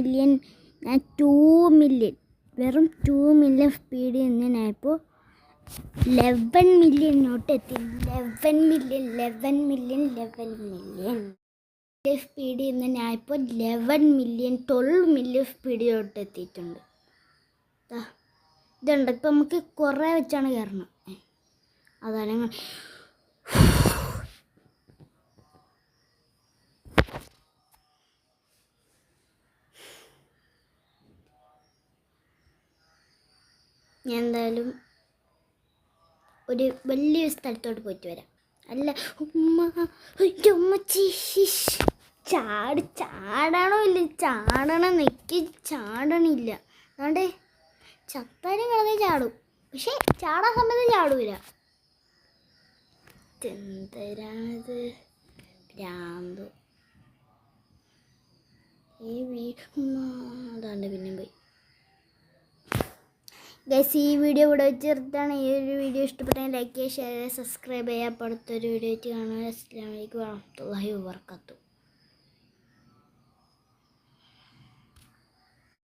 Million, ഞാൻ 2 million, വെറും 2 million സ്പീഡിൽ നിന്ന് ഞാനിപ്പോൾ 11 മില്യണിലോട്ട് എത്തി. 11 മില്യൺ സ്പീഡിൽ നിന്ന് ഞാനിപ്പോൾ 11 മില്യൺ 12 മില്യൺ സ്പീഡിലോട്ട് എത്തിയിട്ടുണ്ട്. ഇതുണ്ട്. ഇപ്പം നമുക്ക് കുറേ വെച്ചാണ് കയറണം. അതാണ് ഞാൻ എന്തായാലും ഒരു വലിയൊരു സ്ഥലത്തോട്ട് പോയിട്ട് വരാം. അല്ല ഉമ്മച്ചി ചാടണോ ഇല്ല, നിൽക്കി ചാടണില്ല. അതുകൊണ്ട് ചത്താലും കിടന്നേ ചാടും, പക്ഷെ ചാടാൻ സമയത്ത് ചാടൂല. എന്തരാണിത് ഭ്രാന്ത്. അതാണ്ട് പിന്നെ പോയി. ഗൈസ്, ഈ വീഡിയോ ഇവിടെ വെച്ച് നിർത്തുകയാണ്. ഈ ഒരു വീഡിയോ ഇഷ്ടപ്പെട്ടെങ്കിൽ ലൈക്ക് ചെയ്യുക, ഷെയർ ചെയ്യുക, സബ്സ്ക്രൈബ് ചെയ്യുക. അപ്പോൾ അടുത്തൊരു വീഡിയോ ആയിട്ട് കാണുക. അസ്സലാമു അലൈക്കും വറഹ്മത്തുള്ളാഹി വബറകാതുഹു.